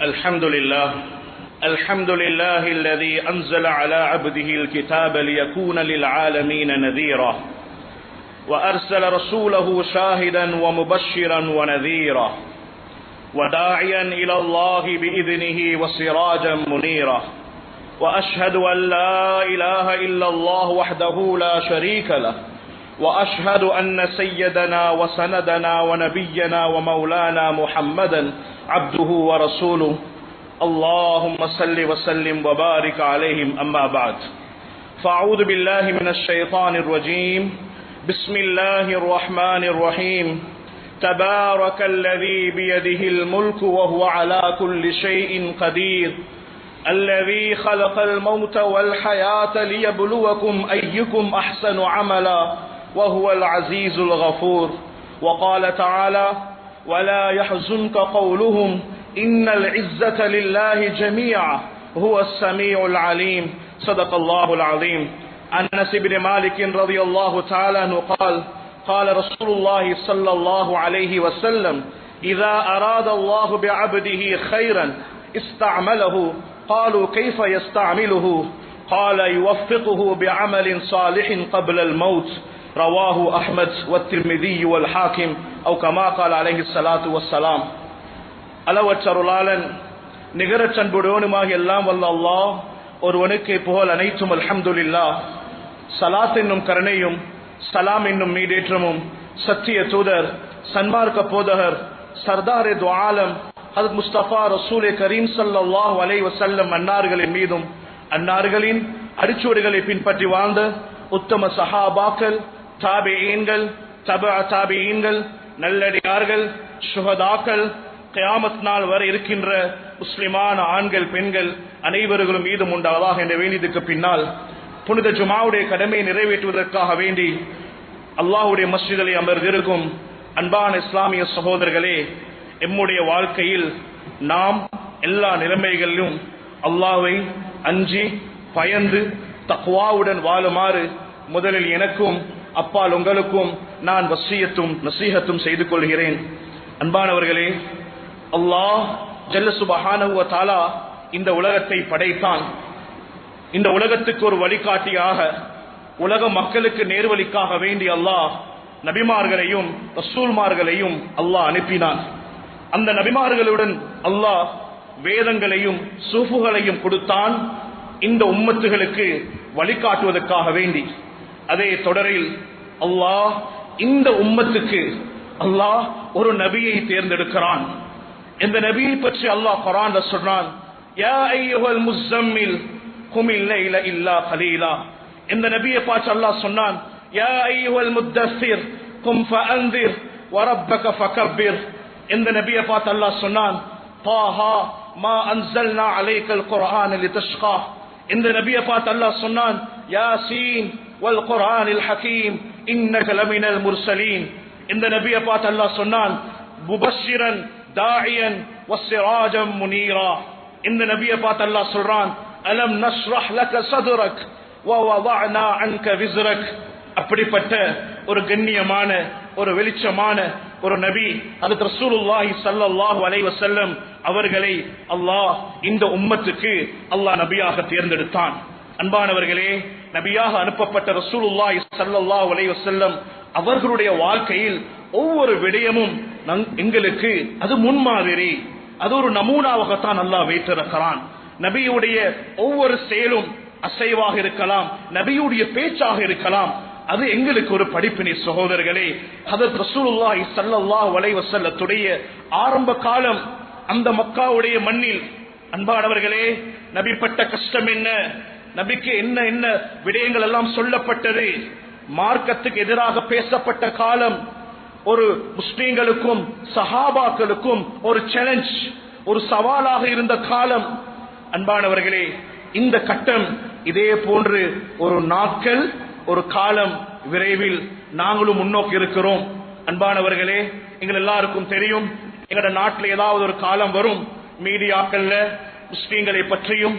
الحمد لله الذي أنزل على عبده الكتاب ليكون للعالمين نذيرا وأرسل رسوله شاهدا ومبشرا ونذيرا وداعيا إلى الله بإذنه وسراجا منيرا وأشهد أن لا إله إلا الله وحده لا شريك له وأشهد أن سيدنا وسندنا ونبينا ومولانا محمدا عبده ورسوله اللهم صل وسلم وبارك عليهم أما بعد فأعوذ بالله من الشيطان الرجيم بسم الله الرحمن الرحيم تبارك الذي بيده الملك وهو على كل شيء قدير الذي خلق الموت والحياة ليبلوكم أيكم أحسن عملا وهو العزيز الغفور وقال تعالى ولا يحزنك قولهم إن العزة لله جميعا هو السميع العليم صدق الله العظيم. عن أنس بن مالك رضي الله تعالى عنه قال رسول الله صلى الله عليه وسلم إذا أراد الله بعبده خيرا استعمله قالوا كيف يستعمله قال يوفقه بعمل صالح قبل الموت رواه أحمد والترمذي والحاكم أو كما قال عليه الصلاة والسلام. அளவற்ற அருளாளன் நிகரற்ற அன்புடையவனுமாக எல்லாம் வல்ல அல்லாஹ் ஒருவனுக்கு புகழ் அனைத்தும் அல்ஹம்துலில்லாஹ். ஸலாத் என்னும் கருணையும் சலாம் என்னும் மீடேற்றமும் சத்திய தூதர் சன்மார்க்க போதகர் சர்தாரே து ஆலம் ஹஜ்ரத் முஸ்தபா ரசூலே கரீம் ஸல்லல்லாஹு அலைஹி வஸல்லம் அன்னார்களின் மீதும் அன்னார்களின் அடிச்சுவடுகளை பின்பற்றி வாழ்ந்த உத்தம சஹாபாக்கள் தாபிஈன்கள் தபஅ தாபிஈன்கள் நல்லடியார்கள் ஷுஹதாக்கள் கியாமத் நாள் வரை இருக்கின்ற முஸ்லிமான ஆண்கள் பெண்கள் அனைவர்களும் மீதும் உண்டாவதாக என்ற வேண்டியதுக்கு பின்னால் புனித ஜுமாவுடைய கடமையை நிறைவேற்றுவதற்காக வேண்டி அல்லாஹ்வுடைய மஸ்ஜிதிலே அமர்ந்திருக்கும் அன்பான இஸ்லாமிய சகோதரர்களே, எம்முடைய வாழ்க்கையில் நாம் எல்லா நிலைமைகளிலும் அல்லாஹ்வை அஞ்சி பயந்து தக்வாவுடன் வாழுமாறு முதலில் எனக்கும் அப்பால் உங்களுக்கும் நான் வசியத்தும் நசீஹத்தும் செய்து கொள்கிறேன். அன்பானவர்களே, அல்லாஹ் ஜல்ல சுப்ஹானஹு வ தஆலா இந்த உலகத்தை படைத்தான். இந்த உலகத்துக்கு ஒரு வழிகாட்டியாக உலக மக்களுக்கு நேர்வழிக்காக வேண்டி அல்லாஹ் நபிமார்களையும் ரசூல்மார்களையும் அல்லாஹ் அனுப்பினான். அந்த நபிமார்களுடன் அல்லாஹ் வேதங்களையும் சூஃபுகளையும் கொடுத்தான் இந்த உம்மத்துகளுக்கு வழிகாட்டுவதற்காக வேண்டி. அதே தொடரில் அல்லாஹ் இந்த உம்மத்துக்கு அல்லாஹ் ஒரு நபியை தேர்ந்தெடுக்கிறான். இந்த நபியை பற்றி அல்லாஹ் குர்ஆன்ல சொல்றான், யா அய்யுஹல் முஸம்மில் குமில் லைல இல்லா கலீலா. இந்த நபியை பார்த்து அல்லாஹ் சொன்னான், யா அய்யுஹல் முத்தஸ்ஸிர் கும் ஃபஅன்திர் வரப்பக ஃபகப்பிர். இந்த நபியை பார்த்து அல்லாஹ் சொன்னான், தாஹா மா அன்ஸல்னா அலைக்கல் குர்ஆன லிதஷ்கா. இந்த நபியை பார்த்து அல்லாஹ் சொன்னான், யாசீன் வல் குர்ஆனில் ஹகீம் இன்னக லமினல் முர்சலீன். இந்த நபியை பார்த்து அல்லாஹ் சொன்னான், முபஷ்ஷிரன் தாஇயன் வஸ்ஸிராஜம் முனீரா. இந்த நபியை பார்த்து அல்லாஹ் சொல்றான், அலம் நஷ்ரஹ் லக ஸத்ரக் வ வதஅனா அன்க விஸ்ரக். அப்படிப்பட்ட ஒரு கண்ணியமான ஒரு வெளிச்சமான ஒரு நபி ஹஜ்ரத் ரசூலுல்லாஹி ஸல்லல்லாஹு அலைஹி வஸல்லம் அவர்களை அல்லாஹ் இந்த உம்மத்துக்கு அல்லாஹ் நபியாக தேர்ந்தெடுத்தான். அன்பானவர்களே, நபியாக அனுப்பப்பட்ட ரசூலுல்லாஹி ஸல்லல்லாஹு அலைஹி வஸல்லம் அவர்களுடைய வாழ்க்கையில் ஒவ்வொரு விடயமும் எங்களுக்கு அது முன்மாதிரி, அது ஒரு நமூனாவாகத்தான் அல்லாஹ் வைத்திருக்கிறான். நபியுடைய ஒவ்வொரு செயலும் அசைவாக இருக்கலாம், நபியுடைய பேச்சாக இருக்கலாம், அது எங்களுக்கு ஒரு படிப்பினை. சகோதரர்களே, ஹஜ்ரத் ரசூலுல்லாஹி ஸல்லல்லாஹு அலைஹி வஸல்லத்துடைய ஆரம்ப காலம் அந்த மக்காவுடைய மண்ணில், அன்பானவர்களே, நபி பட்ட கஷ்டம் என்ன, நபிக்கு என்ன என்ன விடயங்கள் எல்லாம் சொல்லப்பட்டது, மார்க்கத்துக்கு எதிராக பேசப்பட்ட காலம், ஒரு முஸ்லிம்களுக்கும் சஹாபாக்களுக்கும் ஒரு சேலஞ்ச், ஒரு சவாலாக இருந்த காலம். அன்பானவர்களே, இந்த கட்டம் இதே போன்று ஒரு நாட்கள் ஒரு காலம் விரைவில் நாங்களும் முன்னோக்கி இருக்கிறோம். அன்பானவர்களே, எங்கள் எல்லாருக்கும் தெரியும், எங்களோட நாட்டில் ஏதாவது ஒரு காலம் வரும், மீடியாக்கள்ல முஸ்லிம்களை பற்றியும்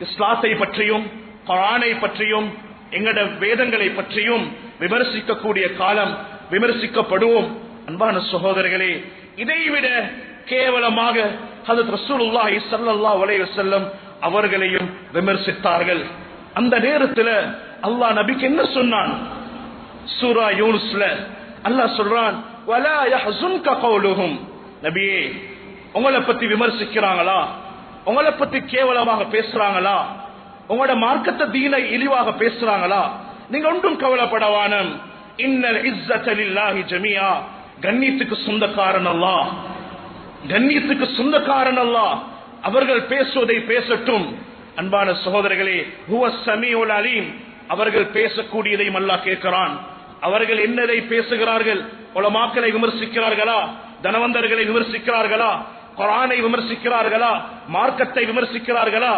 இஸ்லாத்தை பற்றியும் குர்ஆனை பற்றியும் எங்களோட வேதங்களை பற்றியும் விமர்சிக்கக்கூடிய காலம், விமர்சிக்கப்படுவோம். அன்பான சகோதரர்களே, இதைவிட கேவலமாக ஹஜ்ரத் ரசூலுல்லாஹி ஸல்லல்லாஹு அலைஹி வஸல்லம் அவர்களையும் விமர்சித்தார்கள். அந்த நேரத்தில் அல்லாஹ் நபிக்கு என்ன சொன்னான்? சூரா யூனுஸ்ல அல்லாஹ் சொல்றான், வலா யஹ்ஸுன்க கௌலுஹும், நபியே உங்களை பத்தி விமர்சிக்கிறாங்களா, உங்களை பத்தி கேவலமாக பேசுறாங்களா, உங்களோட மார்க்கத்தை தீனை இழிவாக பேசுறாங்களா, நீங்க ஒன்றும் கவலைப்படவானம். இன்னல் இஸ்ஸத லில்லாஹி ஜமீஆ, கண்ணியத்துக்கு சொந்தக்காரன் அல்லாஹ், கண்ணியத்துக்கு சொந்தக்காரன் அல்லாஹ். அவர்கள் பேசுவதை பேசட்டும். அன்பான சகோதரர்களே, ஹுவஸ் ஸமீஉல் அலீம், அவர்கள் பேசக்கூடியதையும் அல்லாஹ் கேட்கிறான். அவர்கள் என்னதை பேசுகிறார்கள்? உலமாக்களை விமர்சிக்கிறார்களா, தனவந்தர்களை விமர்சிக்கிறார்களா, குர்ஆனை விமர்சிக்கிறார்களா, மார்க்கத்தை விமர்சிக்கிறார்களா?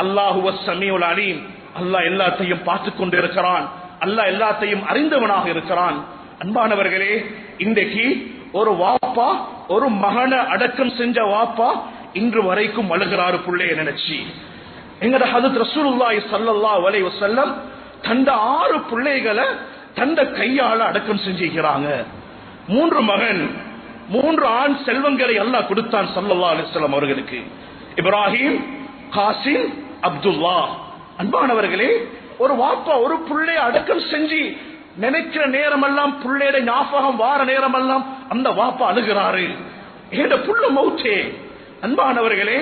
அல்லாஹ் ஹுவஸ் ஸமீஉல் அலீம், அல்லாஹ் எல்லாத்தையும் பார்த்து கொண்டு இருக்கிறான். அல்லாஹ் எல்லாத்தையும் அறிந்தவனாக இருக்கிறான். அன்பானவர்களே, இன்றைக்கு ஒரு வாப்பா ஒரு மகனை அடக்கம் செஞ்ச வாப்பா இன்று வரைக்கும் அழுகிறாரு புள்ளைய நினைச்சு. எங்கட ஹஜ்ரத் ரசூலுல்லாஹி ஸல்லல்லாஹு அலைஹி வஸல்லம் தந்த 6 பிள்ளைகளை தந்த கையால அடக்கம் செஞ்சிருக்கிறாங்க. 3 மகன் 3 ஆண் செல்வங்களை அல்லாஹ் கொடுத்தான் ஸல்லல்லாஹு அலைஹி வஸல்லம் அவர்களுக்கு. இப்ராஹிம், காசிம், அப்துல்லா. அன்பானவர்களே, ஒரு வாப்பா ஒரு பிள்ளைய அடக்கம் செஞ்சு நினைக்கிற நேரமெல்லாம் பிள்ளையோட ஞாபகம் வார நேரமெல்லாம் அந்த வாப்பா அழுகிறாரு. ஏட புள்ள மௌத்தே. அன்பானவர்களே,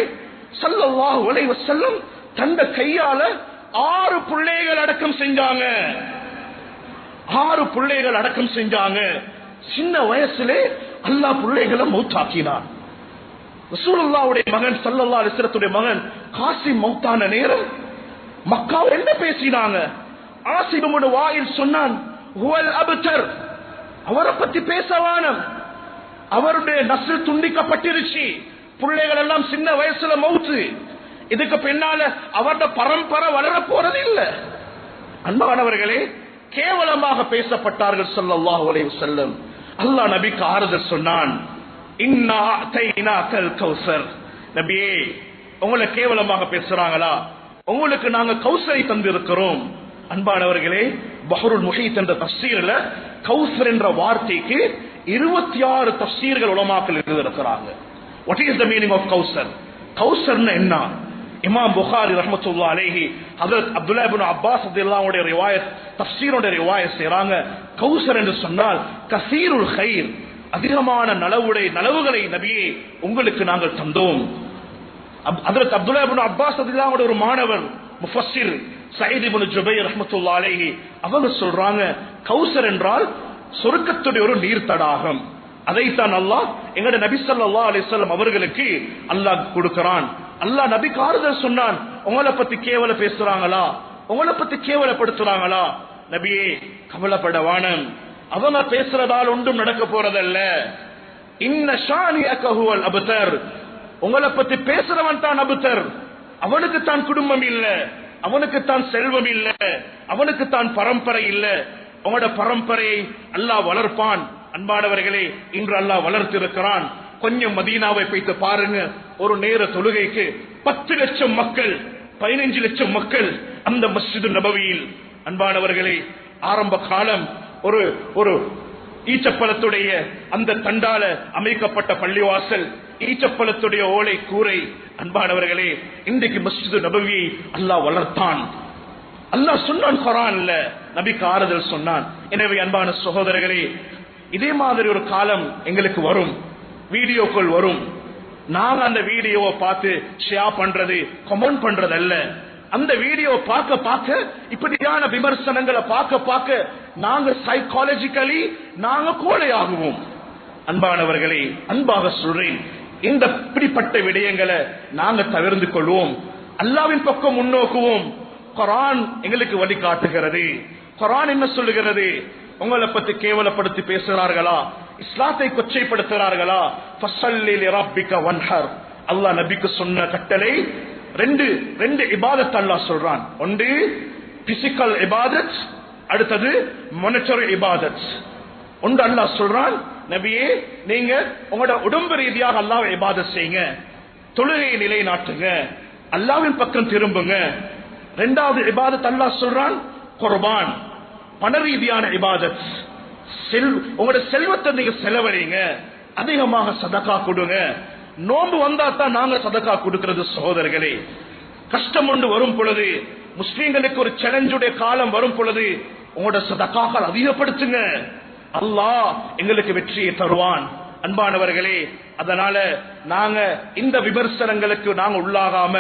ஸல்லல்லாஹு அலைஹி வஸல்லம் தந்த கையால 6 பிள்ளைகள் அடக்கம் செஞ்சாங்க. 6 பிள்ளைகள் அடக்கம் செஞ்சாங்க. சின்ன வயசுலே அல்லாஹ் பிள்ளைகளை மௌத்தாக்கினான். ரசூலுல்லாஹ்வுடைய மகன் ஸல்லல்லாஹு அலைஹி வஸல்லத்துடைய மகன் காசிம் மௌத்தான நேரம் மக்காவில் என்ன பேசினாங்க? ஆசிப் இப்னு வாயில் சொன்னான், ஹுவல் அப்தர், அவரை பத்தி பேசவானம், அவருடைய நஸ்ல் துண்டிக்கப்பட்டிருச்சு, பிள்ளைகள் எல்லாம் சின்ன வயசுல மௌத்து, இதுக்கு பின்னால அவருடைய பரம்பரை வளர போறது இல்ல. அன்பானவர்களே, கேவலமாக பேசப்பட்டார்கள் ஸல்லல்லாஹு அலைஹி வஸல்லம். அல்லாஹ் நபிக்கு ஆறுதல் சொன்னான், இன்னா அதைனாக்கல் கௌசர், நபியே உங்களை கேவலமாக பேசுறாங்களா, உங்களுக்கு நாங்க கௌசரை தந்திருக்கிறோம். அன்பானவர்களே, பஹ்ருல் முஹீத் என்ற தஃசீர்ல கௌசர் என்ற வார்த்தைக்கு 26 தஃசீர்கள் உலமாக்கள் எழுதியிருக்கிறாங்க. What is the meaning of Kausar? கௌசர்னா என்ன? இமாம் புகாரி ரஹ்மத்துல்லாஹி அலைஹி ஹஜ்ரத் அப்துல்லாஹ் இப்னு அப்பாஸ் ரலியல்லாஹு அன்ஹு ரிவாயத் தஃசீரோட ரிவாயத் செய்றாங்க. கௌசர் என்று சொன்னால் கஸீருல் கைர், அதிகமான நலவுகளை நபியே உங்களுக்கு நாங்கள் தந்தோம். ஹஜ்ரத் அப்துல்லாஹ் இப்னு அப்பாஸ் ரலியல்லாஹு அன்ஹு ஒரு மாணவர் முஃபஸ்ஸிர் சயீத் இப்னு ஜுபைர் ரஹ்மத்துல்லாஹி அலைஹி அவங்க சொல்றாங்க, கௌசர் என்றால் சொர்க்கத்துடைய ஒரு நீர் தடாகம். அதைத்தான் அல்லாஹ் எங்கட நபி ஸல்லல்லாஹு அலைஹி வஸல்லம் அவர்களுக்கு அல்லாஹ் கொடுக்கிறான். அல்லாஹ் நபிக்கு ஆறுதல் சொன்னான், உங்களை பத்தி கேவல பேசுறாங்களா, உங்களை பத்தி கேவலப்படுத்துறாங்களா, நபியே கவலைப்படவானம், அவங்க பேசுறதால் ஒன்றும் நடக்க போறதல்ல. இன்ன ஷானிஅக ஹுவல் அப்தர், உங்களை பத்தி பேசுறவன் தான் அப்தர், அவனுக்கு தான் குடும்பம் இல்ல, அவனுக்கு தான் செல்வம் இல்ல, அவனுக்கு தான் பரம்பரை இல்ல, உங்களோட பரம்பரையை அல்லாஹ் வளர்ப்பான். அன்பானவர்களே, இன்று அல்லாஹ் வளர்த்திருக்கிறான். கொஞ்சம் மதீனாவை போய்த்து பாருங்க, ஒரு நேர தொழுகைக்கு 10 லட்சம் மக்கள் 15 லட்சம் மக்கள் அந்த மஸ்ஜிது நபவியில். அன்பானவர்களே, ஆரம்ப காலம் ஒரு ஈச்சப்பழத்துடைய அந்த தண்டால அமைக்கப்பட்ட பள்ளிவாசல், ஈச்சப்பழத்துடைய ஓலை கூரை. அன்பானவர்களே, இன்றைக்கு மஸ்ஜிது நபவியை அல்லாஹ் வளர்த்தான். அல்லாஹ் சொன்னான் குர்ஆன்ல, நபிக்கு ஆறுதல் சொன்னான். எனவே அன்பான சகோதரர்களே, இதே மாதிரி ஒரு காலம் எங்களுக்கு வரும், வீடியோக்கள் வரும். நாங்க அந்த வீடியோவை பார்த்து ஷேர் பண்றது, கமெண்ட் பண்றது அல்ல. அந்த வீடியோ பார்க்க இப்படியான விமர்சனங்களை பார்க்க நாங்க சைக்காலஜிக்கலி நாங்க கோழையாகுவோம். அன்பானவர்களே, அன்பாக சொல்றேன், இந்த இப்படிப்பட்ட விடயங்களை நாங்க தவிர்த்து கொள்வோம், அல்லாஹ்வின் பக்கம் முன்னோக்குவோம். குர்ஆன் எங்களுக்கு வழிகாட்டுகிறது. குர்ஆன் என்ன சொல்லுகிறது? உங்களை பத்தி கேவலப்படுத்தி பேசுகிறார்களா, இஸ்லாத்தை கொச்சைப்படுத்துகிறார்களா, ஃபஸல்லி லிரப்பிக வன்ஹர். அல்லாஹ் நபிக்கு சொன்ன கட்டளை ரெண்டு இபாதத் அல்லாஹ் சொல்றான். ஒன்று பிசிக்கல் இபாதத், அடுத்தது மானிட்டரி இபாதத். ஒன்று அல்லாஹ் சொல்றான், நபியே நீங்க உங்களோட உடம்பு ரீதியாக அல்லாஹ்வை இபாதத் செய்யுங்க, தொழுகையை நிலைநாட்டுங்க, அல்லாஹ்வின் பக்கம் திரும்புங்க. இரண்டாவது இபாதத் அல்லாஹ் சொல்றான் குர்பான், பண ரீதியான இபாதத். உங்களோட செல்வத்தை நீங்க செலவழிங்க, அதிகமாக சதகா கொடுங்க. நோன்பு வந்தா தான் நாங்க சதக்கா கொடுக்கிறது. சகோதரர்களே, கஷ்டம் ஒன்று வரும் பொழுது, முஸ்லீம்களுக்கு ஒரு சேலஞ்சுடைய காலம் வரும் பொழுது உங்களோட சதக்காக்கள் அதிகப்படுத்துங்க. அல்லாஹ் எங்களுக்கு வெற்றியை தருவான். அன்பானவர்களே, அதனால நாங்க இந்த விமர்சனங்களுக்கு நாங்க உள்ளாகாம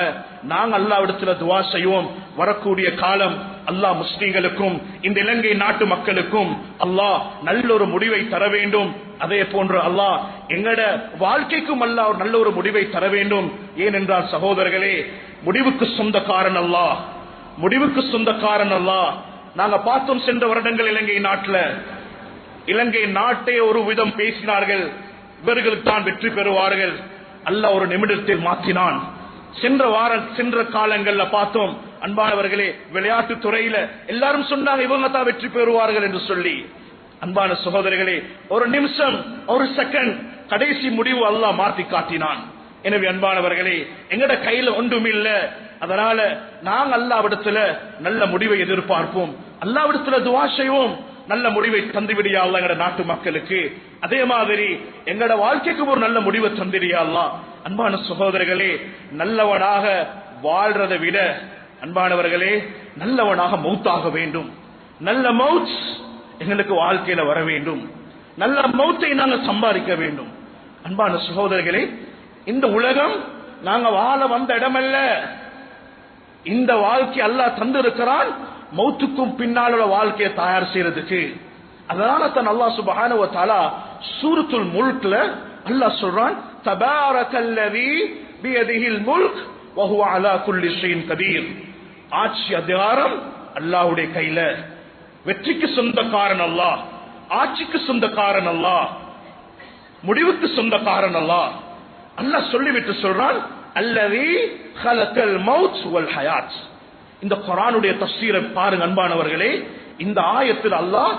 நாங்க அல்லாஹ்விடத்துல துஆ செய்வோம். வரக்கூடிய காலம் அல்லாஹ் முஸ்லிம்களுக்கும் இந்த இலங்கை நாட்டு மக்களுக்கும் அல்லாஹ் நல்ல ஒரு முடிவை தர வேண்டும். அதே போன்று அல்லாஹ் எங்கட வாழ்க்கைக்கும் அல்லாஹ் ஒரு நல்ல ஒரு முடிவை தர வேண்டும். ஏனென்றால் சகோதரர்களே, முடிவுக்கு சொந்தக்காரன் அல்லாஹ், முடிவுக்கு சொந்தக்காரன் அல்லாஹ். நாங்க பார்த்தோம் சென்ற வருடங்கள் இலங்கை நாட்டை ஒரு விதம் பேசினார்கள், இவர்கள் தான் வெற்றி பெறுவார்கள். அல்லாஹ் ஒரு நிமிடத்தில் மாற்றினான். சென்ற காலங்கள்ல பார்த்தோம் அன்பானவர்களே, விளையாட்டு துறையில எல்லாரும் சொன்னாங்க இவங்க தான் வெற்றி பெறுவார்கள் என்று சொல்லி. அன்பான சகோதரர்களே, ஒரு நிமிஷம், ஒரு செகண்ட், கடைசி முடிவு அல்லாஹ் மாற்றி காட்டினான். எனவே அன்பானவர்களே, எங்கட கையில ஒன்றும் இல்ல. அதனால நாங்க அல்லாஹ்விடத்துல நல்ல முடிவை எதிர்பார்ப்போம், அல்லாஹ்விடத்துல துஆ செய்வோம், நல்ல முடிவை தந்துவிடியா அல்லாஹ் எங்கட நாட்டு மக்களுக்கு. அதே மாதிரி எங்கட வாழ்க்கைக்கு ஒரு நல்ல முடிவை தந்திரியா அல்லாஹ். அன்பான சகோதரர்களே, நல்லவனாக வாழ்றதை விட அன்பானவர்களே நல்லவனாக மௌத்தாக வேண்டும். நல்ல மௌத் எங்களுக்கு வாழ்க்கையில வர வேண்டும். நல்ல மௌத்தை நாங்கள் சம்பாதிக்க வேண்டும். அன்பான சகோதரர்களே, இந்த உலகம் நாங்க வாழ வந்த இடமல்ல. இந்த வாழ்க்கை அல்லாஹ் தந்திருக்கிறான் மௌத்துக்கும் பின்னால் உள்ள வாழ்க்கையை தயார் செய்யறதுக்கு. அதனால தான் அல்லாஹ் சுப்ஹானஹு வ தஆலா சூரத்துல் முல்க்ல அல்லாஹ் சொல்றான், தபாரக்கல்லதி பியதிஹில் முல்க் வ ஹுவ அலா குல்லி ஷைஇன் கதீர். ஆட்சி அதிகாரம் அல்லாஹ்வுடைய கையில. வெற்றிக்கு சொந்தக்காரன் அல்லாஹ், ஆட்சிக்கு சொந்தக்காரன் அல்லாஹ், முடிவுக்கு சொந்தக்காரன் அல்லாஹ். அல்லாஹ் சொல்லிவிட்டு சொல்றான், அல்லதி ஹலகல் மௌத் வல் ஹயாத். இந்த குர்ஆனுடைய தஃசீரை பாருங்க அன்பானவர்களே. இந்த ஆயத்தில் அல்லாஹ்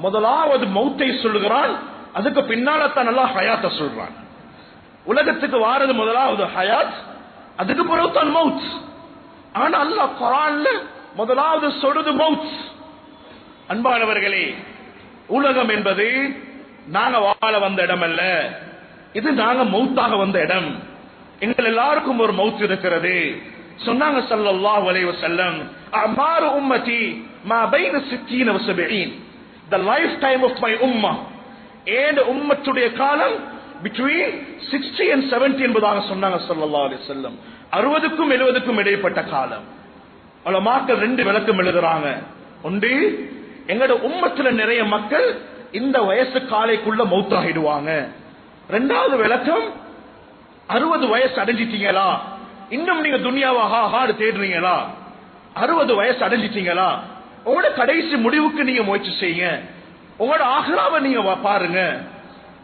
முதலாவது மௌத்தை சொல்லுகிறான், அதுக்கு பின்னால தான் அல்லாஹ் ஹயாத்தை சொல்றான். உலகத்துக்கு வாரது முதலாவது ஹயாத், அதுக்கு பிறகு தான் மௌத். ஆனா அல்லாஹ் குர்ஆன்ல முதலாவது சொல்றது மௌத். அன்பானவர்களே, உலகம் என்பது நாங்க வாழ வந்த இடம் அல்ல, இது நாங்க மௌத்தாக வந்த இடம். எங்கள் எல்லாருக்கும் ஒரு மௌத் இருக்கிறது. சொன்னாங்க ஸல்லல்லாஹு அலைஹி வஸல்லம், அமாரு உம்மதி மா பைன 60 வ 70. the lifetime of my ummah, and உம்மத்துடைய காலம் between 60 and 70 என்பதாக சொன்னாங்க ஸல்லல்லாஹு அலைஹி வஸல்லம். 60க்கும் 70க்கும் இடைப்பட்ட காலம். உலமாக்கள் ரெண்டு விளக்கம் எழுதுறாங்க. ஒன்று, எங்கட உம்மத்துல நிறைய மக்கள் இந்த வயசு காலைக்குள்ள மௌத்தாகிடுவாங்க. இரண்டாவது விளக்கம், 60 வயசு அடைஞ்சிட்டீங்களா, இன்னும் நீங்க துனியாவா ஹார்டு தேடுறீங்களா, 60 வயசு அடைஞ்சிட்டீங்களா, உங்களோட கடைசி முடிவுக்கு நீங்க முயற்சி செய்யுங்க, உங்களோட ஆகிராவை நீங்க பாருங்க.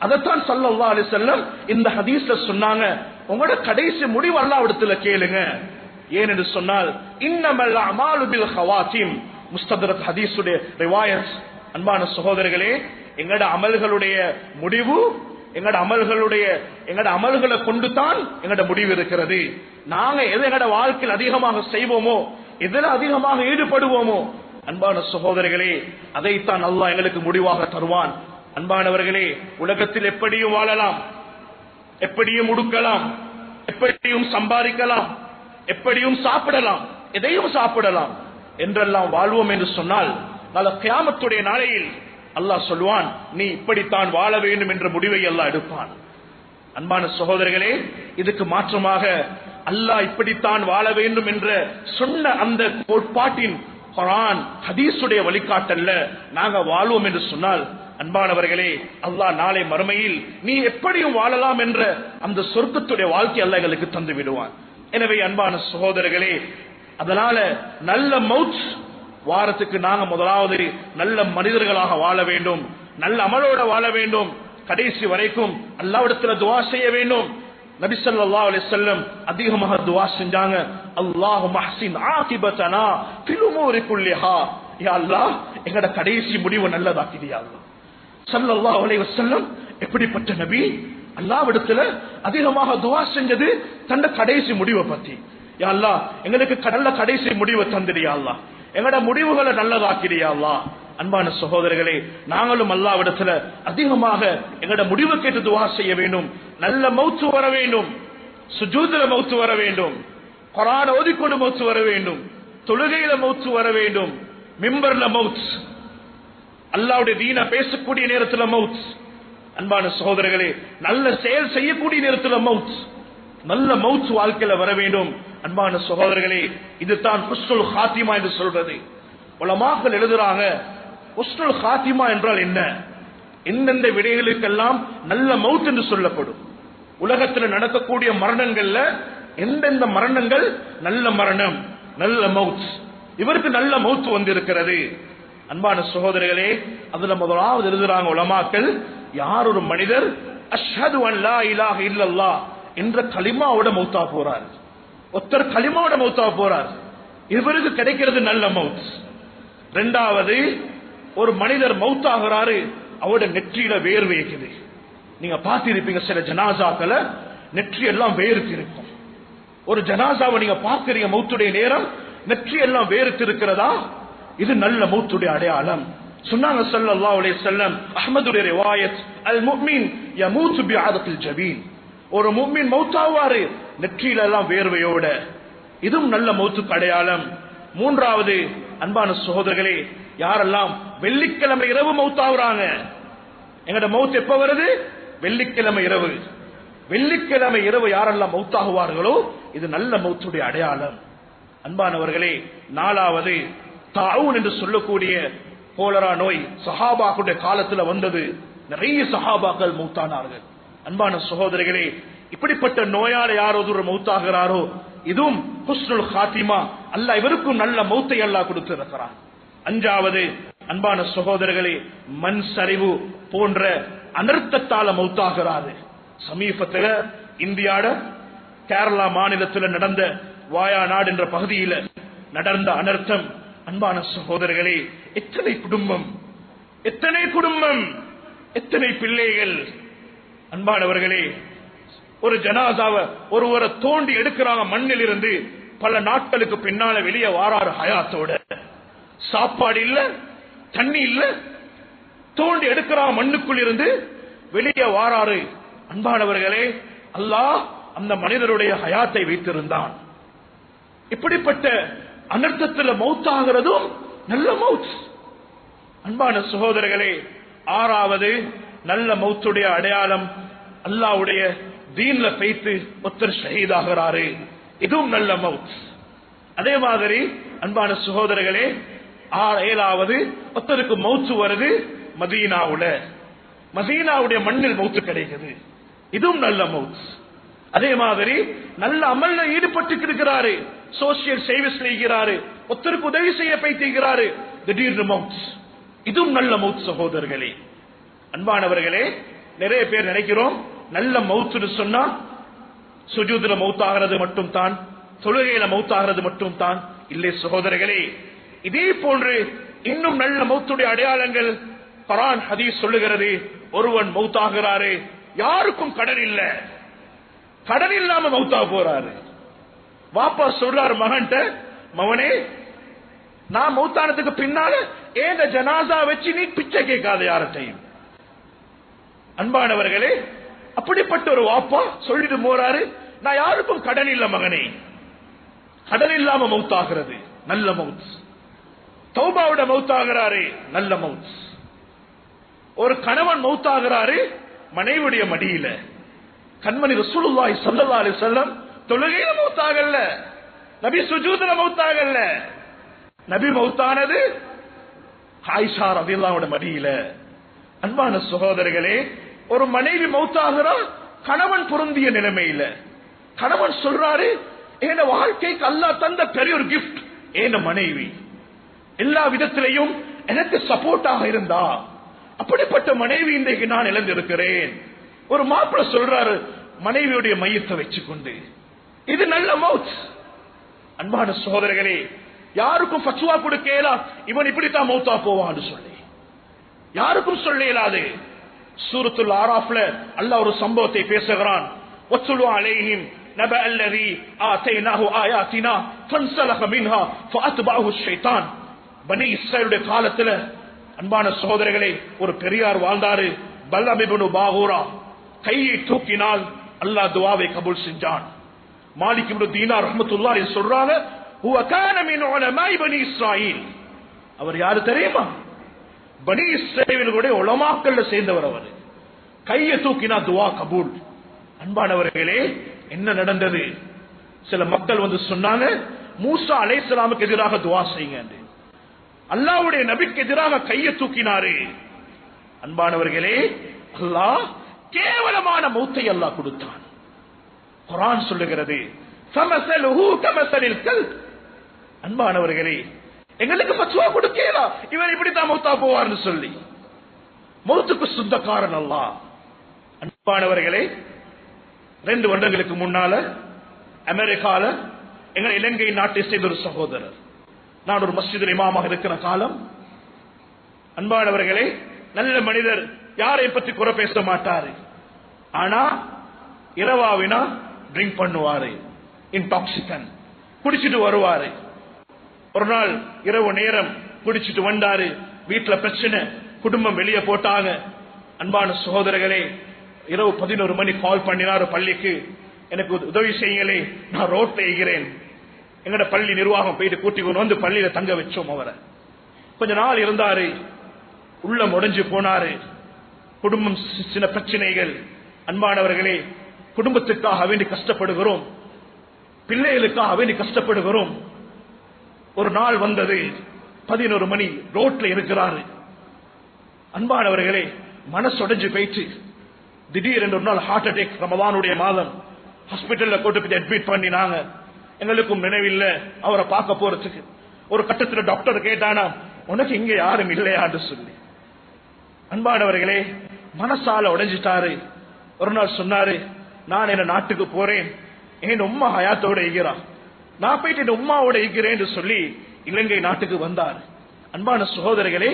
அதத்தான் ஸல்லல்லாஹு அலைஹி வஸல்லம் இந்த ஹதீஸ்ல சொன்னாங்க, உங்களோட கடைசி முடிவு அல்லாஹ்விடத்துல கேளுங்க. ஏனென்று சொன்னால், இன்னமல் அமாலு பில் ஹவாத்திம், முஸ்தத்ரக் ஹதீஸுடைய ரிவாயத். அன்பான சகோதரர்களே, எங்கட அமல்களுடைய முடிவு, எங்கட அமல்களை கொண்டு தான் எங்கட முடிவு இருக்கிறது. நாங்க எதை எங்கட வாழ்க்கையில் அதிகமாக செய்வோமோ, எதில் அதிகமாக ஈடுபடுவோமோ, அன்பான சகோதரர்களே, அதைத்தான் அல்லாஹ் எங்களுக்கு முடிவாக தருவான். அன்பானவர்களே, உலகத்தில் எப்படியும் வாழலாம், எப்படியும் உடுக்கலாம், எப்படியும் சம்பாதிக்கலாம், எப்படியும் சாப்பிடலாம், எதையும் சாப்பிடலாம் என்றெல்லாம் வாழ்வோம் என்று சொன்னால், நாளை கியாமத்துடைய நாளையில் அல்லாஹ் சொல்வான், நீ இப்படித்தான் வாழ வேண்டும் என்ற முடிவை அல்லாஹ் எடுப்பான். அன்பான சகோதரர்களே, இதுக்கு மாற்றமாக அல்லாஹ் இப்படித்தான் வாழ வேண்டும் என்ற சொன்ன அந்த கோட்பாட்டின் குர்ஆன் ஹதீஸுடைய வழிகாட்டல்ல நாங்க வாழ்வோம் என்று சொன்னால், அன்பானவர்களே, அல்லாஹ் நாளை மறுமையில் நீ எப்படியும் வாழலாம் என்ற அந்த சொர்க்கத்துடைய வாழ்க்கை அல்லாஹ் எங்களுக்கு தந்து விடுவான். எனவே அன்பான சகோதரர்களே, அதனால நல்ல மௌத் வாரத்துக்கு நாங்க முதலாவது நல்ல மனிதர்களாக வாழ வேண்டும், நல்ல அமலோட வாழ வேண்டும், கடைசி வரைக்கும் அல்லாஹ்விடத்துல துஆ செய்ய வேண்டும். நபி ஸல்லல்லாஹு அலைஹி வஸல்லம் அதிகமாக துஆ செஞ்சாங்க, அல்லாஹும்ம அஹ்சின் ஆகிபதனா ஃபில் உமூரி குல்லிஹா. யா அல்லாஹ், எங்கட கடைசி முடிவு நல்லதாக்கிடியா அல்லாஹ். ஸல்லல்லாஹு அலைஹி வஸல்லம் எப்படிப்பட்ட நபி, அல்லாஹ்விடத்துல அதிகமாக துஆ செஞ்சது தன்ன கடைசி முடிவை பத்தி. யா அல்லாஹ், எங்களுக்கு நல்ல கடைசி முடிவை தந்திரியா அல்லாஹ், எங்கட முடிவுகளை நல்லதாக்கிடியா அல்லாஹ். அன்பான சகோதரர்களே, நாங்களும் அல்லாஹ்விடத்துல அதிகமாக எங்களோட முடிவு கேட்டு துஆ செய்ய வேண்டும். நல்ல மௌத் வர வேண்டும், சுஜூதுல மௌத் வர வேண்டும், குர்ஆன் ஓதிக்கொண்டு மௌத் வர வேண்டும், தொழுகையில மௌத் வர வேண்டும், மிம்பர்ல மௌத், அல்லாஹ்வுடைய தீன பேசக்கூடிய நேரத்துல மௌத். அன்பான சகோதரர்களே, நல்ல செயல் செய்யக்கூடிய நேரத்துல மௌத், நல்ல மௌத் வாழ்க்கையில வர வேண்டும். அன்பான சகோதரர்களே, இதுதான் ஹுஸ்னுல் ஹாத்திமா என்று சொல்றது. உலமாக்கள் எழுதுறாங்க, ஹுஸ்னுல் ஹாத்திமா என்றால் என்ன? எந்தெந்த விடைகளுக்கெல்லாம் நல்ல மௌத் என்று சொல்லப்படும். உலகத்தில் நடக்கக்கூடிய மரணங்கள்ல எந்தெந்த மரணங்கள் நல்ல மரணம், நல்ல மௌத், இவருக்கு நல்ல மௌத் வந்திருக்கிறது. அன்பான சகோதரர்களே, அதுல முதலாவது எழுதுறாங்க உலமாக்கள், யார் ஒரு மனிதர் அஷ்ஹது அன் லா இலாஹ இல்லல்லாஹ் என்ற கலிமாவோட மௌத்தா போறார், ஒருத்தர் கலிமாவோட மௌத்தா போறார், இவருக்கு கிடைக்கிறது நல்ல மௌத். இரண்டாவது, ஒரு மனிதர் மௌத்தாகிறாரு, அவரோட நெற்றியில வேர்வை இருக்குது. நீங்க பார்த்திருப்பீங்க சில ஜனாசாக்களை நெற்றி எல்லாம் வேர்த்து இருக்கும். ஒரு ஜனாசாவை நீங்க பார்க்கிறீங்க, மௌத்துடைய நேரம் நெற்றி எல்லாம் வேர்த்து இருக்கிறதா, இது நல்ல மௌத்துடைய அடையாளம். சொன்னாங்க ஸல்லல்லாஹு அலைஹி வஸல்லம், அஹ்மதுடைய ரிவாயத், அல் முஃமின் யமூது பிஅதத்தில் ஜபீன், ஒரு முஃமின் மௌத்தாவாரு நெற்றியில எல்லாம் வேர்வையோட, இதுவும் நல்ல மௌத்துக்கு அடையாளம். மூன்றாவது, அன்பான சகோதரர்களே, யாரெல்லாம் வெள்ளிக்கிழமை இரவு மௌத்தாவுறாங்க, எங்கட மௌத் எப்ப வருது? வெள்ளிக்கிழமை இரவு. வெள்ளிக்கிழமை இரவு யாரெல்லாம் மௌத்தாகுவார்களோ இது நல்ல மௌத்துடைய அடையாளம். அன்பானவர்களே, நாலாவது, தாவூன் என்று சொல்லக்கூடிய கோலரா நோய் சஹாபாக்களுடைய காலத்தில் வந்தது. நிறைய சஹாபாக்கள் மௌத்தானார்கள். அன்பான சகோதரர்களே, இப்படிப்பட்ட நோயால யார் ஒரு மௌத்தாகிறாரோ இதுவும் ஹுஸ்னுல் ஹாத்திமா, அல்லாஹ் இவருக்கும் நல்ல மௌத்தை அல்லாஹ் கொடுத்திருக்கிறான். அஞ்சாவது, அன்பான சகோதரர்களே, மண் சரிவு போன்ற அனர்த்தத்தால மௌத்தாகிறாரு. சமீபத்தில் இந்தியாட கேரளா மாநிலத்தில் நடந்த வாயாநாடு என்ற பகுதியில் நடந்த அனர்த்தம். அன்பான சகோதரர்களே, எத்தனை குடும்பம், எத்தனை குடும்பம், எத்தனை பிள்ளைகள். அன்பானவர்களே, ஒரு ஜனாசாவை ஒருவரை தோண்டி எடுக்கிறாங்க மண்ணில் இருந்து, பல நாட்களுக்கு பின்னால வெளியே வாராரு ஹயாத்தோட, சாப்பாடு இல்ல, தண்ணி இல்ல, தோண்டி எடுக்கிறாங்க மண்ணுக்குள் இருந்து வெளியே வாராரு. அன்பானவர்களே, அல்லாஹ் அந்த மனிதருடைய ஹயாத்தை வைத்திருந்தான். இப்படிப்பட்ட அனர்த்தத்தில் மௌத்தாகிறதும் நல்ல மௌத். அன்பான சகோதரர்களே, ஆறாவது நல்ல மௌத்துடைய அடையாளம், அல்லாஹ்வுடைய தீன்ல வைத்து ஒருத்தர் ஷஹீதாகிறாரு, இதுவும் நல்ல மௌத். அதே மாதிரி அன்பான சகோதரர்களே, ஏழாவது, ஒருத்தருக்கு மௌத்து வருது மதீனாவுல, மதீனாவுடைய மண்ணில் மௌத்து கிடைக்குது, இதுவும் நல்ல மௌத். அதே மாதிரி நல்ல அமல்ல ஈடுபட்டு இருக்கிறாரு, சோசியல் சர்வீஸ் செய்கிறாரு, ஒருத்தருக்கு உதவி செய்ய போய்கிறாரு, திடீர்னு மௌத், இதுவும் நல்ல மௌத். சகோதரர்களே, அன்பானவர்களே, நிறைய பேர் நினைக்கிறோம் நல்ல மௌத்துன்னு சொன்னா சுஜூதுல மௌத்தாகிறது மட்டும் தான், தொழுகையில மௌத்தாகிறது மட்டும் தான். இல்லை சகோதரர்களே, இதே போன்று இன்னும் நல்ல மௌத்துடைய அடையாளங்கள் குர்ஆன் ஹதீஸ் சொல்லுகிறது. ஒருவன் மௌத்தாகிறாரு, யாருக்கும் கடன் இல்ல, கடன் இல்லாம மௌத்தா போறாரு. வாப்பா சொல்றாரு மகன்கிட்ட, மகனே, நான் மௌத்தானதுக்கு பின்னால ஏந்த ஜனாசா வச்சு நீ பிச்சை கேட்காத யார்கிட்டையும். அன்பானவர்களே, அப்படிப்பட்ட ஒரு வாப்பா சொல்லிட்டு போறாரு, நான் யாருக்கும் கடன் இல்ல மகனே, கடன் இல்லாம மௌத்தாகிறது நல்ல மௌத். தௌபாவோட மௌத்தாகிறாரு, நல்ல மௌத். ஒரு கணவன் மௌத்தாகிறாரு மனைவியுடைய மடியில, கண்மணி ரசூலுல்லாஹி ஸல்லல்லாஹு அலைஹி வஸல்லம் தொழுகையில மௌத்தாகல, நபி சுஜூதுல மௌத்தாகல, நபி மௌத்தானது ஆயிஷா ரலியல்லாஹு அன்ஹா மடியில. அன்பான சகோதரர்களே, ஒரு மனைவி மௌத்தாகிறா கணவன் பொருந்திய நிலைமையில. கணவன் சொல்றாரு, என் வாழ்க்கைக்கு அல்லாஹ் தந்த பெரிய ஒரு கிஃப்ட் என் மனைவி, எல்லா விதத்திலையும் எனக்கு சப்போர்ட்டாக இருந்தா, அப்படிப்பட்ட மனைவி இன்றைக்கு நான் இழந்திருக்கிறேன். ஒரு மாப்பிள்ளை சொல்றாரு மனைவியுடைய மையத்தை வச்சுக்கொண்டு, இது நல்ல மௌத். அன்பான சகோதரர்களே, யாருக்கும் ஃபத்வா கொடுக்கலா இவன் இப்படித்தான் மௌத்தா போவான்னு சொல்லி யாருக்கும் சொல்ல இயலாது. சூரத்துல் ஆராஃப்ல அல்லாஹ் ஒரு சம்பவத்தை பேசுகிறான். வத்லு அலைஹிம் நபஅ அல்லதி ஆதைனாஹு ஆயாத்தினா ஃபன்ஸலக மின்ஹா ஃபஅத்பஅஹு ஷைத்தான். பனி இஸ்ராயீலுடைய காலத்துல அன்பான சகோதரர்களே, ஒரு பெரியார் வாழ்ந்தாரு, பல்லம் இப்னு பாகூரா. கையை தூக்கினால் அல்லாஹ் துஆவை கபூல் செஞ்சான். மாலிக் இப்னு தீனார் ரஹ்மத்துல்லாஹி சொல்றாங்க, ஹுவ கான மின் உலமாஇ பனி இஸ்ராயீல். அவர் யாரு தெரியுமா? பனி இஸ்ராயீலுடைய உலமாக்கள்ல சேர்ந்தவர். அவர் கையை தூக்கினா துஆ கபூல். அன்பானவர்களே, என்ன நடந்தது? சில மக்கள் வந்து சொன்னாங்க, மூசா அலைஹிஸ்ஸலாமுக்கு எதிராக துஆ செய்யுங்க. அல்லாஹ்வுடைய நபிக்கு எதிராக கையை தூக்கினாரு. அன்பானவர்களே, அல்லாஹ் கேவலமான மௌத்தை அல்லாஹ் கொடுத்தான். குர்ஆன் சொல்லுகிறது, ஃபமஸலுஹு கமஸலில் கல்ப். அன்பானவர்களே, எங்களுக்கு ஃபத்வா கொடுக்கலா இவர் இப்படி தான் மௌத்தா போவார்னு சொல்லி. மௌத்துக்கு சொந்தக்காரன் அல்லாஹ். அன்பானவர்களே, 2 வருடங்களுக்கு முன்னால அமெரிக்கால எங்கள் இலங்கை நாட்டை சேர்ந்த ஒரு சகோதரர், நான் ஒரு மஸ்ஜிதில் இமாமாக இருக்கிற காலம். அன்பானவர்களே, நல்ல மனிதர், யாரை பற்றி குறை பேச மாட்டாரு. ஆனா இரவாவினா ட்ரிங்க் பண்ணுவாரு, இன்டாக்சிகன் குடிச்சிட்டு வருவாரு. ஒரு நாள் இரவு நேரம் குடிச்சிட்டு வந்தாரு, வீட்டுல பிரச்சனை, குடும்பம் வெளியே போட்டாங்க. அன்பான சகோதரர்களே, இரவு 11 மணி கால் பண்ணினாரு பள்ளிக்கு, எனக்கு உதவி செய்யுங்களே, நான் ரோட்ல இருக்கிறேன். எங்கட பள்ளி நிர்வாகம் போயிட்டு கூட்டி கொண்டு வந்து பள்ளியில தங்க வச்சோம். அவரை கொஞ்ச நாள் இருந்தாரு, உள்ளம் உடைஞ்சு போனாரு. குடும்பம் சின்ன பிரச்சனைகள். அன்பானவர்களே, குடும்பத்துக்காக வேண்டி கஷ்டப்படுகிறோம், பிள்ளைகளுக்காக வேண்டி கஷ்டப்படுகிறோம். ஒரு நாள் வந்தது, 11 மணி ரோட்ல இருக்கிறாரு. அன்பானவர்களே, மனசு உடைஞ்சு போயிட்டு திடீரென்று ஒரு நாள் ஹார்ட் அட்டாக். ரமலானுடைய மாதம் ஹாஸ்பிட்டல்ல கூட்டு போய் அட்மிட் பண்ணினாங்க. எங்களுக்கும் நினைவில்லை அவரை பார்க்க போறதுக்கு. ஒரு கட்டத்தில் டாக்டர் கேட்டானா, உனக்கு இங்க யாரும் இல்லையான்னு சொல்லி. அன்பானவர்களே, மனசால உடைஞ்சிட்டாரு. ஒரு நாள் சொன்னாரு, நான் என்ன நாட்டுக்கு போறேன், என் உம்மா ஹயாத்தோட இருக்கிறா, நான் போயிட்டு என் உம்மாவோட இருக்கிறேன் சொல்லி இலங்கை நாட்டுக்கு வந்தார். அன்பான சகோதரர்களே,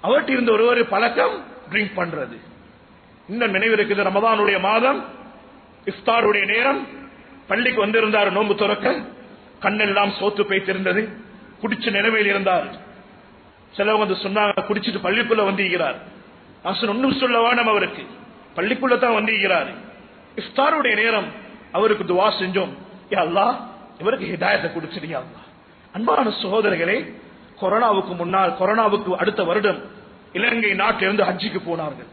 அவர்கிட்ட இருந்த ஒரு பழக்கம் ட்ரிங்க் பண்றது. இன்னும் நினைவு இருக்குது, ரமதானுடைய மாதம் இஃப்தாருடைய நேரம், பள்ளிக்கு வந்திருந்தார். நோன்பு துறக்க கண்ணெல்லாம் சோத்து போய்த்திருந்தது, குடிச்ச நிலைமையில் இருந்தார். சிலவங்க வந்து சொன்னாங்க, குடிச்சிட்டு பள்ளிக்குள்ள வந்திருக்கிறார். ஒன்னும் சொல்ல வேணும், அவருக்கு பள்ளிக்குள்ள தான் வந்திருக்கிறார். இஃப்தாருடைய நேரம் அவருக்கு துவா செஞ்சோம், யா அல்லாஹ் இவருக்கு ஹிதாயத்தை கொடுத்துடியா அல்லாஹ். அன்பான சகோதரர்களே, கொரோனாவுக்கு முன்னால், கொரோனாவுக்கு அடுத்த வருடம் இலங்கை நாட்டிலிருந்து ஹஜ்ஜுக்கு போனார்கள்.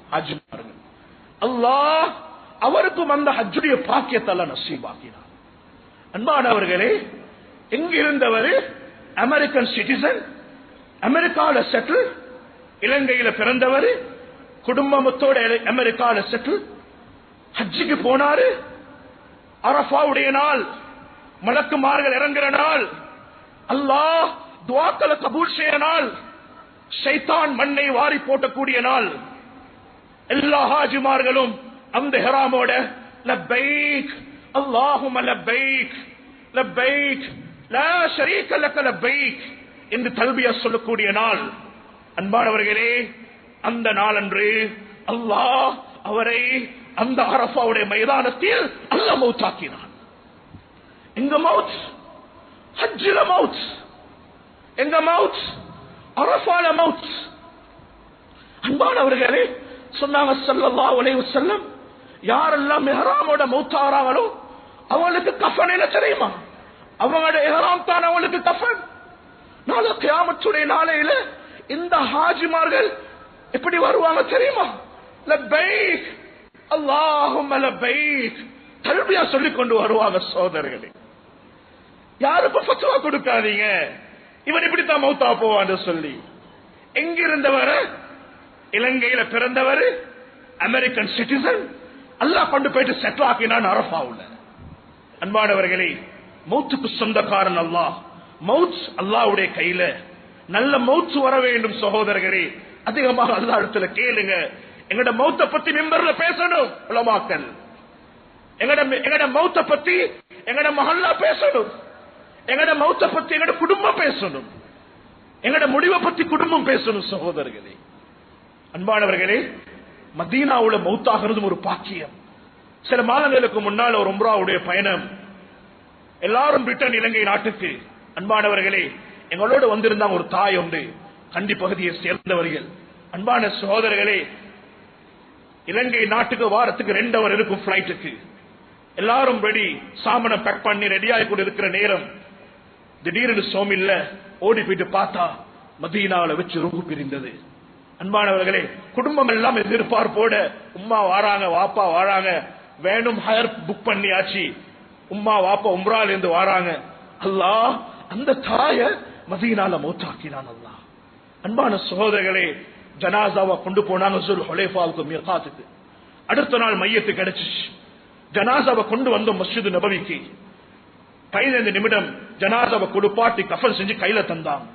அல்லாஹ் அவருக்கும் அந்த ஹஜ்ஜுடைய பாக்கியத்தால நசீபாக்கினார். அன்பானவர்களே, எங்கிருந்தவர்? அமெரிக்கன் சிட்டிசன், அமெரிக்கால செட்டில், இலங்கையில பிறந்தவர், குடும்பத்தோட அமெரிக்கால செட்டில். ஹஜ்ஜுக்கு போனாரு. அரஃபாவுடைய நாள், மலக்குமார்கள் இறங்குற நாள், அல்லாஹ் துஆக்களை கபூல் செய்ய நாள், ஷைத்தான் மண்ணை வாரி போட்டக்கூடிய நாள். எல்லா ஹாஜிமார்களும் அந்த ஹராமோட லப்பைக் அல்லாஹும்ம லப்பைக் லப்பைக் லா ஷரீக லக லப்பைக் என்று தல்பியா சொல்லக்கூடிய நாள். அன்பானவர்களே, அந்த நாளன்று அல்லாஹ் அவரை அந்த அரஃபாவுடைய மைதானத்தில் அல்லாஹ் மௌத்தாக்கினான். எங்க மௌத்? ஹஜ்ஜில மௌத். எங்க மௌத்? அரஃபால மௌத். அன்பானவர்களே, சொன்னாங்க ஸல்லல்லாஹு அலைஹி வஸல்லம், யாரெல்லாம் இஹ்ராமோட மௌத்தாராங்களோ அவங்களுக்கு கஃன் என்ன தெரியுமா? அவங்களோட இஹ்ராம் தான் அவங்களுக்கு கஃன். நாளை கியாமத்துடைய நாளையில இந்த ஹாஜிமார்கள் எப்படி வருவாங்க தெரியுமா? லப்பைக் அல்லாஹும்ம லப்பைக் தல்பியா சொல்லிக் கொண்டு வருவாங்க. சோதரர்களே, யாருக்கும் ஃபத்வா கொடுக்காதீங்க, இவன் இப்படித்தான் மௌத்தா போவான்னு சொல்லி. எங்கிருந்தவர்? இலங்கையில பிறந்தவர், அமெரிக்கன் சிட்டிசன். அல்லாஹ் கொண்டு போயிட்டு செட்டில் ஆக்கினான் அரஃபாவுல. அன்பானவர்களே, மௌத்துக்கு சொந்தக்காரன் அல்லாஹ். மௌத் அல்லாஹ்வுடைய கையில. நல்ல மௌத் வர வேண்டும் சகோதரர்களே. அதிகமாக அல்லாஹ் இடத்துல கேளுங்க. எங்கட மௌத்தை பத்தி மிம்பர்ல பேசணும் உலமாக்கள். எங்கட மௌத்தை பத்தி எங்கட மஹல்லா பேசணும். எங்கட மௌத்தை பத்தி எங்கட குடும்பம் பேசணும். எங்கட முடிவை பத்தி குடும்பம் பேசணும் சகோதரர்களே. அன்பானவர்களே, மதீனாவுல மௌத்தாகிறதும் ஒரு பாக்கியம். சில மாதங்களுக்கு முன்னால் ஒரு உம்ராவுடைய பயணம், எல்லாரும் பிரிட்டன் இலங்கை நாட்டுக்கு. அன்பானவர்களே, எங்களோடு வந்திருந்தாங்க ஒரு தாய் உண்டு. கண்டி பகுதியை சேர்ந்தவர்கள். அன்பான சகோதரர்களே, இலங்கை நாட்டுக்கு வாரத்துக்கு 2 hour இருக்கும் பிளைட்டுக்கு. எல்லாரும் ரெடி, சாமனை பேக் பண்ணி ரெடியாகி கொண்டு இருக்கிற நேரம் திடீர்னு சோமில்ல ஓடி போயிட்டு பார்த்தா மதீனாவில் வச்சு ரூஹு பிரிந்தது. அன்பானவர்களே, குடும்பம் எல்லாம் எதிர்பார்ப்போட உம்மா வாராங்க, வாப்பா வாராங்க, வேணும் ஹயர் புக் பண்ணியாச்சு, உம்மா வாப்பா உம்ரால இருந்து வாராங்க. அல்லாஹ் அந்த தாய மதீனால மௌத்தாக்கினான் அல்லாஹ். அன்பான சகோதரர்களே, ஜனாசாவை கொண்டு போனாங்க சுல் ஹுலைஃபாவுக்கு மீகாத்துக்கு. அடுத்த நாள் மையத்து கிடைச்சிச்சு. ஜனாசாவை கொண்டு வந்தோம் மஸ்ஜித் நபவிக்கு. 15 நிமிடம் ஜனாசாவை கொடுப்பாட்டி கஃபன் செஞ்சு கையில தந்தாங்க.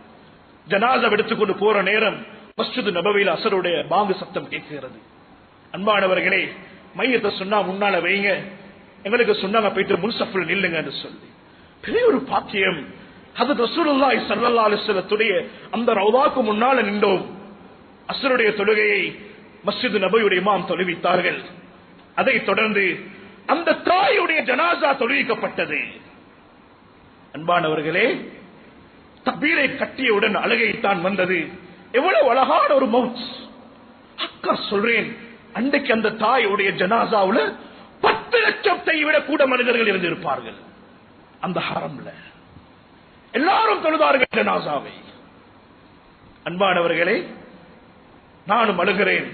ஜனாசாவை எடுத்துக்கொண்டு போற நேரம் மஸ்ஜித் நபவியில் அசருடைய பாங்கு சத்தம் கேட்கிறது. அன்பானவர்களே, மையத்தை சொன்னா முன்னால வைங்க, எங்களுக்கு சொன்னாங்க போயிட்டு முன்சஃபில் நில்லுங்கன்னு சொல்லி. பெரிய ஒரு பாக்கியம். ஹஜ்ரத் ரசூலுல்லாஹி ஸல்லல்லாஹு அலைஹி வஸல்லத்துடைய அந்த ரவுதாக்கு முன்னால நின்றோம். அஸ்ருடைய தொழுகையை மஸ்ஜித் நபவியுடைய இமாம் தொழுவித்தார்கள். அதைத் தொடர்ந்து அந்த தாயுடைய ஜனாசா தொழுவிக்கப்பட்டது. அன்பானவர்களே, தக்பீரை கட்டியவுடன் அழுகைத்தான் வந்தது. எவ்வளவு அழகான ஒரு மவுத். அக்கா சொல்றேன், அன்றைக்கு அந்த தாயுடைய ஜனாசாவுல 10 லட்சத்தை விட கூட மனிதர்கள் இருந்திருப்பார்கள். அந்த ஹரம்ல எல்லாரும் தொழுதார்கள் ஜனாசாவை. அன்பானவர்களே, நானும் அழுகிறேன்.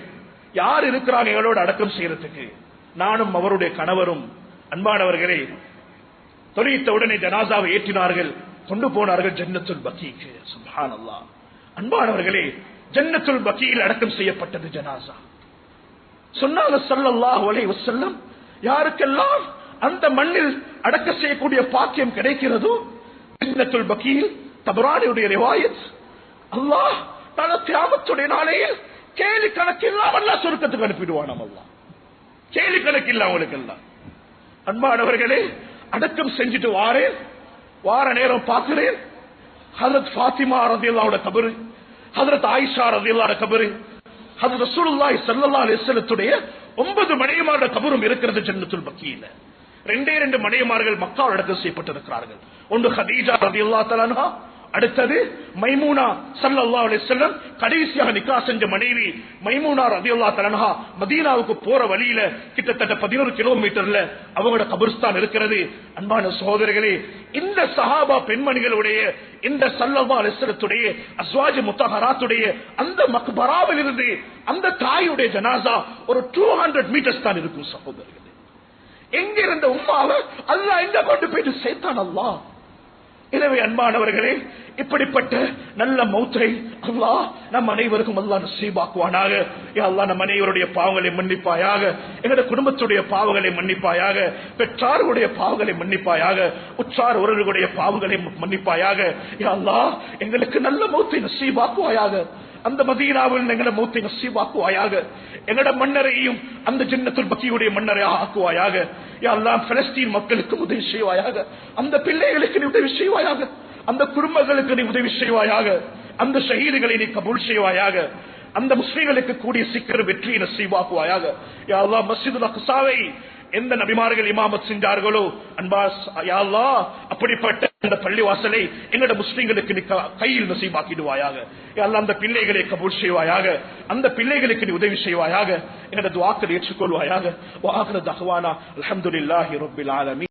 யார் இருக்கிறாங்க எங்களோட அடக்கம் செய்யறதுக்கு? நானும் அவருடைய கணவரும். அன்பானவர்களே, தொழித்த உடனே ஜனாசாவை ஏற்றினார்கள், கொண்டு போனார்கள் ஜன்னத்துல் பக்கீக்கு. சுப்ஹானல்லாஹ். அன்பானவர்களே, ஜன்னத்துல் பக்கீயில் அடக்கம் செய்யப்பட்டது ஜனாசா. சொன்னாங்க ஸல்லல்லாஹு அலைஹி வஸல்லம், யாருக்கெல்லாம் அந்த மண்ணில் அடக்க செய்யக்கூடிய பாக்கியம் கிடைக்கிறதோ ஜன்னத்துல் பக்கீல், தபரானியுடைய ரிவாயத், அல்லாஹ் நாளை கியாமத்துடைய நாளையில் கேலி கணக்கில்லாம அல்லாஹ் சொர்க்கத்துக்கு அனுப்பிடுவானாம். அல்லாஹ் கேலி கணக்கில்ல அவங்களுக்கு எல்லாம். அன்பானவர்களே, அடக்கம் செஞ்சுட்டு வார நேரம் பார்க்கிறேன், ஹஜ்ரத் ஃபாத்திமா ரலியல்லாஹு கபரு, ஹஜ்ரத் ஆயிஷா ரலியல்லாஹு கபரு, ஹஜ்ரத் ரசூலுல்லாஹி ஸல்லல்லாஹு அலைஹி வஸல்லத்துடைய 9 மனைவிமாரோட கபரும் இருக்கிறது ஜன்னத்துல் பக்கீல. 2 மனைவிமார்கள் மக்காவில் அடக்கம் செய்யப்பட்டிருக்கிறார்கள். ஒன்று ஹதீஜா ரலியல்லாஹு தஆலா அன்ஹா, அடுத்தது மைமூனா ஸல்லல்லாஹு அலைஹி வஸல்லம் கடைசியாக நிக்கா செஞ்ச மனைவி மைமூனா ரலியல்லாஹு தஆலா அன்ஹா. மதீனாவுக்கு போற வழியில கிட்டத்தட்ட 11 கிலோமீட்டர்ல அவங்களோட கபர்ஸ்தான் இருக்கிறது. அன்பான சகோதரர்களே, இந்த சஹாபா பெண்மணிகளுடைய இந்த ஸல்லல்லாஹு அலைஹி வஸல்லத்துடைய அஸ்வாஜ் முத்தஹராத்துடைய அந்த மக்பராவில் இருந்து அந்த தாயுடைய ஜனாசா ஒரு 200 மீட்டர்ஸ் தான் இருக்கும் சகோதரர்களே. எங்க இருந்த உம்மாவை அல்லாஹ் எங்க கொண்டு போயிட்டு சேர்த்தான் அல்லாஹ். எனவே அன்பானவர்களே, இப்படிப்பட்ட நல்ல மௌத்தை அல்லாஹ் நம் அனைவருக்கும் அல்லாஹ் நசீபாக்குவானாக. யா அல்லாஹ் நம் அனைவருடைய பாவங்களை மன்னிப்பாயாக, எங்களுடைய குடும்பத்துடைய பாவங்களை மன்னிப்பாயாக, பெற்றார்களுடைய பாவங்களை மன்னிப்பாயாக, உற்றார் உறவுகளுடைய பாவங்களை மன்னிப்பாயாக. யா அல்லாஹ் எங்களுக்கு நல்ல மௌத்தை நசீபாக்குவாயாக. அந்த மதீனாவில் எங்களை மௌத்தை நசீபாக்குவாயாக. எங்களோட மன்னரையும் அந்த ஜன்னத்துல் பக்கீயுடைய மன்னரையாக ஆக்குவாயாக. யா அல்லாஹ் பலஸ்தீன் மக்களுக்கு உதவி செய்வாயாக, அந்த பிள்ளைகளுக்கு நீ உதவி செய்வாயாக, அந்த குடும்பங்களுக்கு நீ உதவி செய்வாயாக, அந்த ஷஹீதுகளை நீ கபூல் செய்வாயாக, அந்த முஸ்லிம்களுக்கு கூடிய சீக்கிரம் வெற்றியை நசீபாக்குவாயாக. யா அல்லாஹ் மஸ்ஜிதுல் அக்ஸாவை எந்த நபிமார்கள் இமாமத் செஞ்சார்களோ அன்பாஸ் யா அல்லாஹ் அப்படிப்பட்ட அந்த பள்ளிவாசலை எங்களோட முஸ்லிம்களுக்கு நீ கையில் நசீபாக்கிடுவாயாக. யா அல்லாஹ் அந்த பிள்ளைகளை கபூல் செய்வாயாக, அந்த பிள்ளைகளுக்கு நீ உதவி செய்வாயாக. எங்களோட துஆக்களை ஏற்றுக்கொள்வாயாக. வ ஆகிரு தஅவானா அல்ஹம்துலில்லாஹி ரப்பில் ஆலமீன்.